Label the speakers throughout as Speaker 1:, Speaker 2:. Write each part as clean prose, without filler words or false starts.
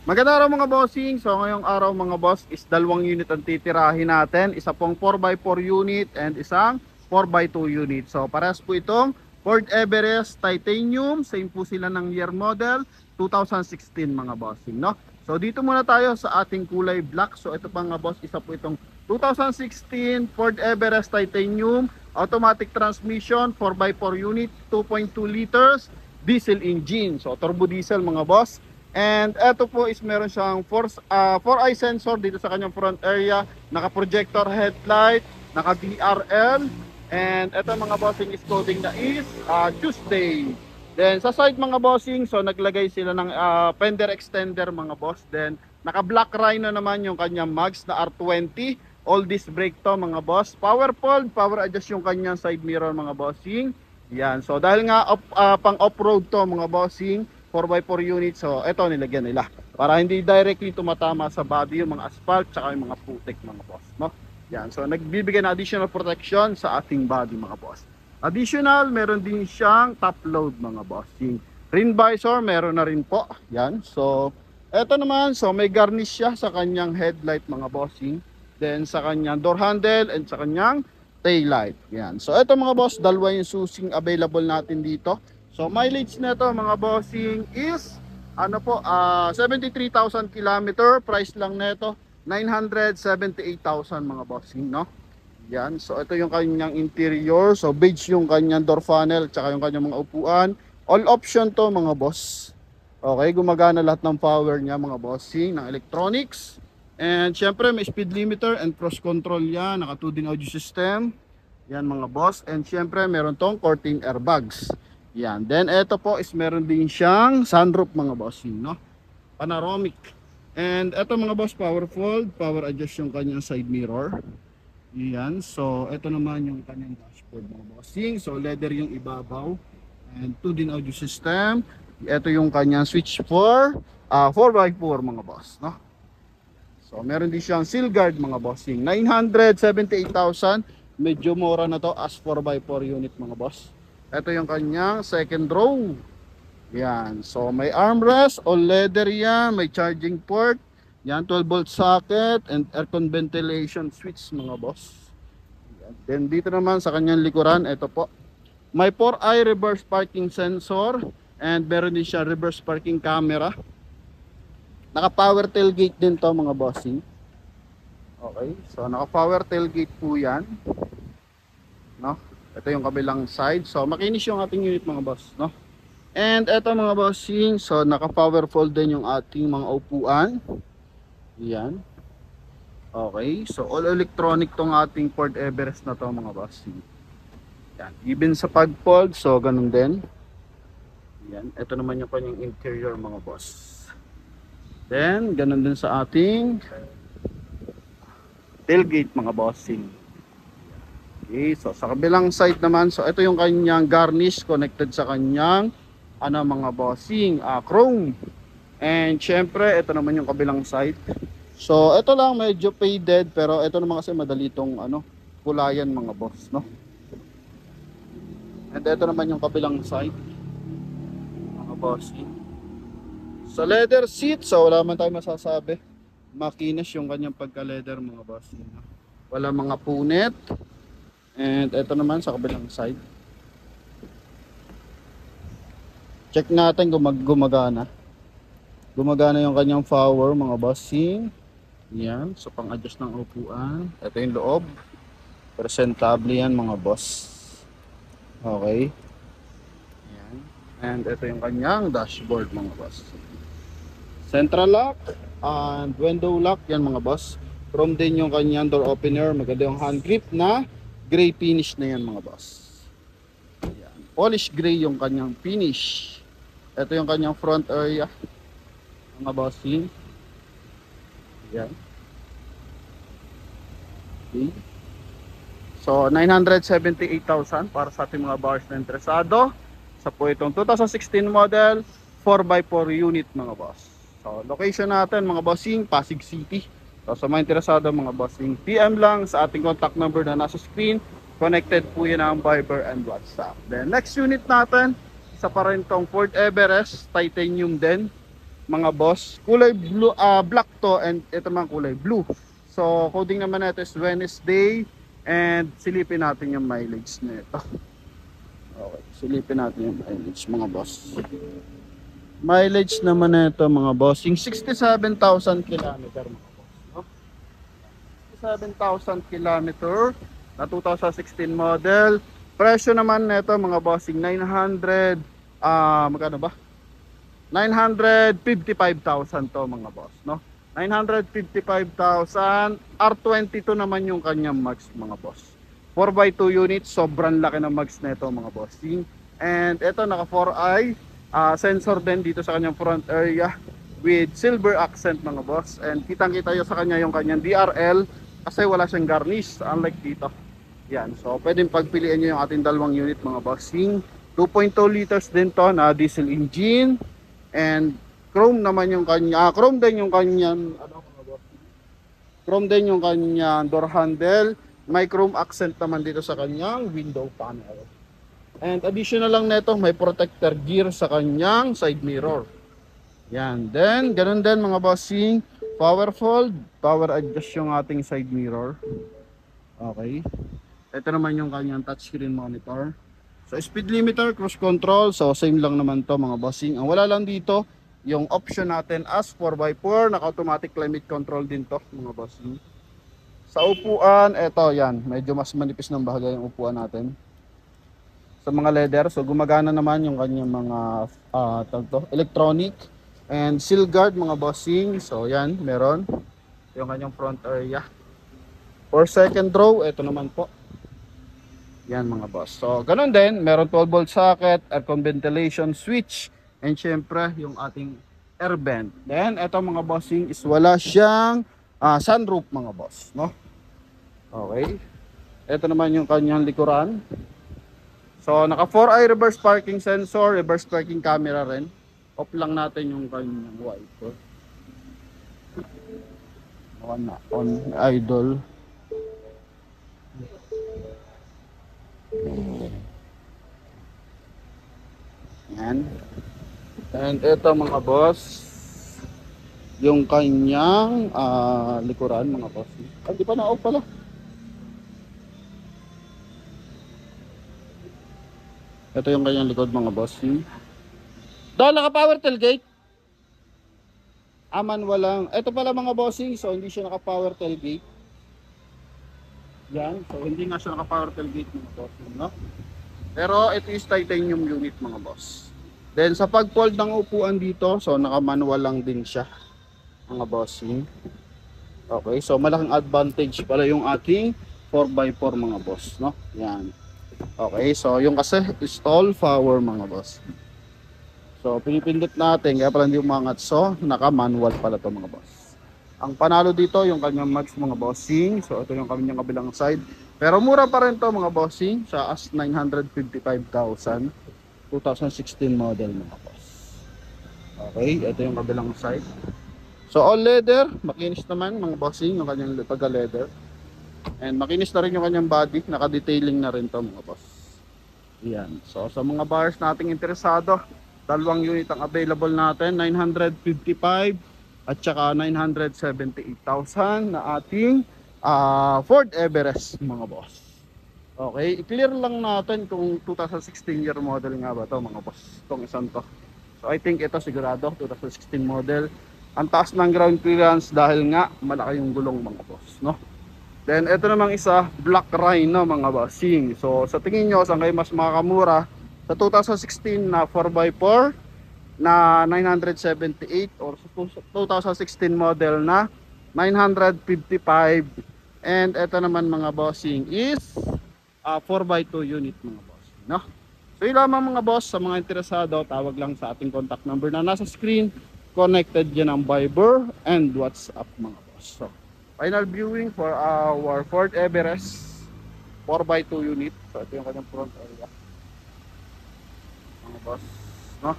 Speaker 1: Magandang araw mga bossing. So ngayong araw mga boss is dalawang unit ang titirahin natin. Isa pong 4x4 unit and isang 4x2 unit. So parehas po itong Ford Everest Titanium. Same po sila ng year model 2016 mga bossing, no? So dito muna tayo sa ating kulay black. So ito pa mga boss, isa po itong 2016 Ford Everest Titanium automatic transmission 4x4 unit 2.2 liters diesel engine. So turbo diesel mga boss. And eto po is meron siyang 4-eye sensor dito sa kanyang front area, naka-projector headlight, naka-DRL, and eto mga bossing is coding na is Tuesday. Then sa side mga bossing, so naglagay sila ng fender extender mga boss. Then naka-black rhino naman yung kanyang mags na R20. All disc brake to mga boss. Power fold, power adjust yung kanyang side mirror mga bossing. Yan. So dahil nga pang off-road to mga bossing, 4x4 unit. So ito nilagyan nila para hindi directly tumatama sa body yung mga asphalt tsaka yung mga putik mga boss, no? Yan. So nagbibigay ng additional protection sa ating body mga boss. Additional, meron din siyang top load mga bossing. Rim visor, meron na rin po. Yan. So eto naman, so may garnish siya sa kanyang headlight mga bossing. Then sa kanyang door handle and sa kanyang tail light. Yan. So ito mga boss, dalawa yung susing available natin dito. So mileage nito mga bossing is ano po 73,000 km. Price lang nito 978,000 mga bossing, no? Yan. So ito yung kanyang interior. So beige yung kanyang door panel tsaka yung kanyang mga upuan. All option to mga boss. Okay, gumagana lahat ng power niya mga bossing ng electronics. And syempre may speed limiter and cross control yan. Naka 2 din audio system. Yan mga boss. And syempre meron tong curtain airbags. Yan. Then ito po is meron din siyang sunroof mga bossing, no? Panoramic. And ito mga boss, power fold, power adjust yung kanyang side mirror. Yan. So ito naman yung kanyang dashboard mga bossing. So leather yung ibabaw. And 2 din audio system. Ito yung kanyang switch for 4x4 mga boss, no? So meron din siyang seal guard mga bossing. 978,000. Medyo mura na to as 4x4 unit mga boss. Ito yung kanyang second row. Yan. So may armrest, all leather yan. May charging port. Yan, 12 volt socket and aircon ventilation switch mga boss. Yan. Then dito naman sa kanyang likuran, ito po. May 4-eye reverse parking sensor. And meron din siya reverse parking camera. Naka power tailgate din to mga bossing. Okay, so naka power tailgate po yan, no? Ito yung kabilang side. So makinis yung ating unit mga boss, no? And ito mga bossing, so naka power fold din yung ating mga upuan. Yan. Okay, so all electronic tong ating Ford Everest na to mga bossing. Yan, even sa pag fold, so ganun din. Yan, ito naman yung kanyang interior mga boss. Then, ganun din sa ating tailgate mga bossing. Okay, so sa kabilang side naman, so ito yung kanyang garnish connected sa kanyang mga bossing, chrome. And syempre, ito naman yung kabilang side. So ito lang medyo faded, pero ito naman kasi madali tong kulayan mga boss, no? And ito naman yung kabilang side mga bossing. Sa leather seat, so wala man tayo masasabi. Makinis yung kanyang pagka-leather mga bossing, no? Wala mga punit. And ito naman sa kabilang side. Check natin kung gumagana. Gumagana yung kanyang power mga bossing. Yan, so pang-adjust ng upuan. Ito yung loob. Presentable yan mga boss. Okay. Yan. And ito yung kanyang dashboard mga boss. Central lock and window lock yan mga boss. Chrome din yung kanyang door opener. Maganda yung hand grip na gray finish na yan mga boss. Yan. Polish gray yung kanyang finish. Ito yung kanyang front area mga bossing. Yan. Okay. So 978,000 para sa ating mga buyers na interesado sa po itong 2016 model 4x4 unit mga boss. So location natin mga bossing, Pasig City. So sa mga interesado mga bossing, PM lang sa ating contact number na nasa screen. Connected po yan ang Viber and WhatsApp. Then next unit natin, isa pa rin tong Ford Everest Titanium din. mga boss. Kulay blue, black to, and ito naman kulay blue. So coding naman natin is Wednesday, and silipin natin yung mileage nito. Okay, silipin natin yung mileage mga boss. Mileage naman nito mga boss, yung 67,000 kilometer mga boss, no? 67,000 kilometer na 2016 model. Presyo naman nito mga bossing 900, magkano ba? 955,000 to mga boss, no? 955,000. R22 naman yung kanyang max mga boss. 4x2 unit, sobrang laki ng max nito mga bossing. And ito naka 4i sensor din dito sa kanyang front area with silver accent mga boss. And kitang-kita yo sa kanya yung kanyang DRL kasi wala siyang garnish unlike dito. Yan, so pwedeng pagpilian nyo yung ating dalawang unit mga bossing. 2.2 liters din to na diesel engine. And chrome naman yung kanya, chrome din yung kanyang chrome din yung kanyang door handle. May chrome accent naman dito sa kanyang window panel. And additional lang nito, may protector gear sa kanyang side mirror. Yan, then ganun din mga bossing, power fold, power adjust yung ating side mirror. Okay, ito naman yung kanyang touchscreen monitor. So speed limiter, cruise control, so same lang naman to mga bossing. Ang wala lang dito, yung option natin as 4x4, naka-automatic climate control din to mga bossing. Sa upuan, eto yan, medyo mas manipis ng bahagay yung upuan natin. Sa mga leather, so gumagana naman yung kanyang mga electronic and seal guard mga bossing. So yan, meron yung kanyang front area. For second row, eto naman po. Yan mga boss. So, ganun din, meron 12 volt socket, aircon ventilation switch, and syempre yung ating air vent. Then, eto mga bossing is wala siyang sunroof mga boss, no? Okay. Ito naman yung kanyang likuran. So, naka 4i reverse parking sensor, reverse parking camera rin. Off lang natin yung kanyang wiper. On idle. Yan. And ito mga boss, yung kanyang likuran mga boss. Di pa na-off pala. Ito yung kanyang likod mga boss. Dahil naka-power tailgate. Manual lang. Ito pala mga bossing, so hindi siya naka-power tailgate. Yan, so hindi nga siya naka-power tailgate mga bossing, no? Pero ito is titanium unit mga boss. Then sa pag-fold ng upuan dito, so naka-manual lang din siya mga bossing. Okay, so malaking advantage pala yung ating 4x4 mga boss, no? Yan. Okay, so yung kasi is all power mga boss. So pinipindot natin, kaya pala hindi umangat. So naka-manual pala to mga boss. Ang panalo dito yung kanyang max mga bossing. So ito yung kanyang kabilang side. Pero mura pa rin to mga bossing sa as 955,000 2016 model mga boss. Okay, ito yung kabilang side. So all leather, makinis naman mga bossing yung kanyang pagka-leather. And makinis na rin yung kanyang body, naka-detailing na rin to mga boss. Yan. So sa mga buyers nating interesado, dalawang unit ang available natin, 955 at saka 978,000 na ating Ford Everest mga boss. Okay, i-clear lang natin kung 2016 year model nga ba to mga boss, itong isang to. So I think ito sigurado 2016 model. Ang taas ng ground clearance dahil nga malaki yung gulong mga boss, no? Then ito namang isa, Black Rhino mga bossing. So sa tingin nyo saan kayo mas makakamura? Sa 2016 na 4x4 na 978 or 2016 model na 955. And ito naman mga bossing is 4x2 unit mga bossing, no? So yun lamang mga boss, sa mga interesado, tawag lang sa ating contact number na nasa screen. Connected yan ang Viber and WhatsApp mga boss. So final viewing for our Ford Everest 4x2 unit. So ito yung kanyang front area mga boss, no?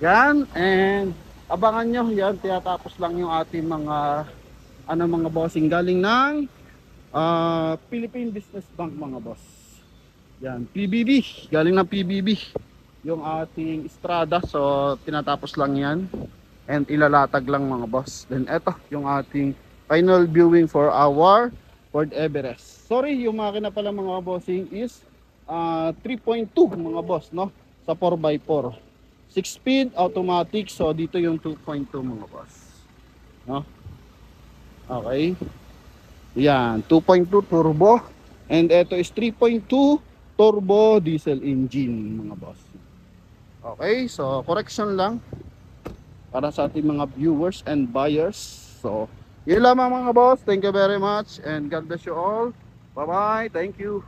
Speaker 1: Yan, and abangan nyo yan, tinatapos lang yung ating mga mga bossing galing ng Philippine Business Bank mga boss. Yan, PBB, galing ng PBB yung ating Estrada. So tinatapos lang yan. and ilalatag lang mga boss. Then eto yung ating final viewing for our Ford Everest. Sorry, yung makina pala mga bossing is 3.2 mga boss, no? Sa 4x4. 6 speed automatic, so dito yung 2.2 mga boss, no? Okay. Yan, 2.2 turbo. And ito is 3.2 turbo diesel engine mga boss. Okay, so correction lang para sa ating mga viewers and buyers. So, yun lamang mga boss. Thank you very much and God bless you all. Bye bye. Thank you.